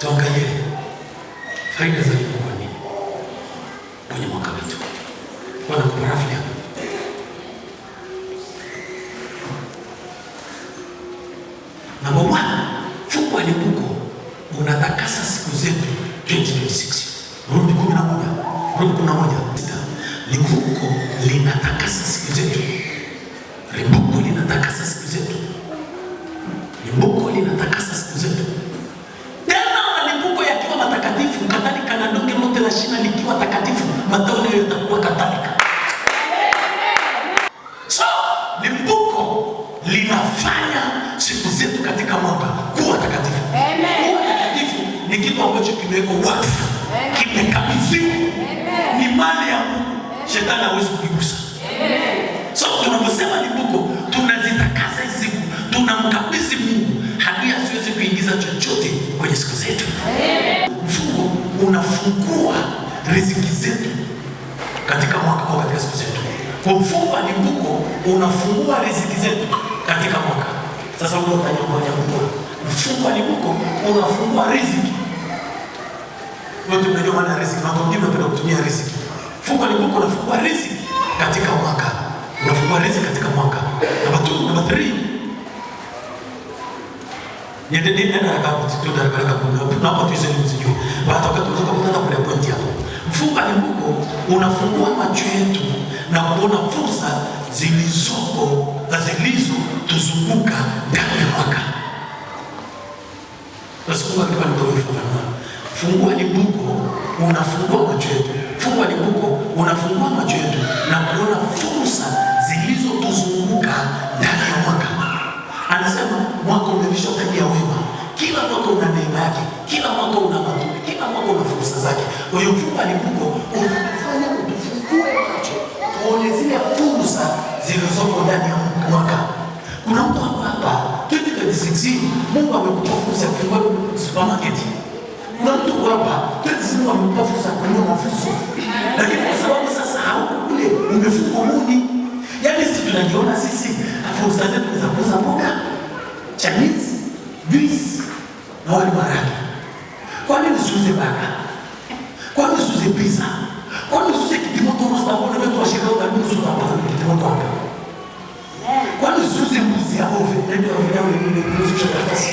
Tuangalie faida za limbuko ni kwenye mwaka wetu. Bwana kubariki hapa. Namba 1, fungu la limbuko unatakasa siku zetu 2026. Rumi 11. Limbuko linatakasa siku zetu. Limbuko linatakasa siku zetu. Limbuko linatakasa siku zetu. Matakatifu kadhalika na donge lote la shina likiwa takatifu, matao nayo yatakuwa kadhalika. So limbuko linafanya siku zetu katika mwaka kuwa takatifu. Kuwa takatifu ni kitu ambacho kimewekwa wakfu, kimekabidhiwa, ni mali ya Mungu, shetani hawezi kuigusa. So tunaposema limbuko, tunazitakasa hizi siku, tunamkabidhi Mungu hadi asiweze kuingiza chochote kwenye siku zetu. Mfungo unafungua riziki zetu katika mwaka au katika siku zetu. Kwa mfungo wa limbuko unafungua riziki zetu katika mwaka. Sasa wewe utajua kwa jambo. Mfungo wa limbuko unafungua riziki. Wewe tunajua maana riziki, na watu wengine wanapenda kutumia riziki. Mfungo wa limbuko unafungua riziki katika mwaka. Unafungua riziki katika mwaka. Namba 3. Niende nenda hapo tutaraka kuna hapo tuiseme msijui. Baada wakati tunataka kule point hapo. Mfungo wa limbuko unafungua macho yetu na kuona fursa zilizoko na zilizo tuzunguka ndani ya mwaka. Nasema kwa nini tunafafanua. Mfungo wa limbuko unafungua macho yetu. Mfungo wa limbuko unafungua macho yetu na kuona fursa zilizo tuzunguka ndani ya mwaka. Anasema mwaka umevisha tabia wema. Kila mwaka una neema yake, kila mwaka una matunda, kila mwaka una fursa zake. Kwa hiyo mfungo wa limbuko unafanya utufungue macho, tuone zile fursa zilizoko ndani ya mwaka. Kuna mtu hapa 2026 Mungu amekupa fursa ya kufungua supermarket. Kuna mtu hapa 2026 Mungu amekupa fursa ya kununua mafuso. Lakini kwa sababu sasa hauko kule umefungwa mudi. Yaani sisi tunajiona sisi fursa zetu za kuuza mboga, Chinese, juice na wali maharage. Kwa nini usiuze baka? Kwa nini usiuze pizza? Kwa nini usiuze kitimoto rosta mbona wetu wa shirika la nusu hapa kitimoto hapa? Kwa nini usiuze mbuzi ya oven? Ndio vile vile nusu chakatasi.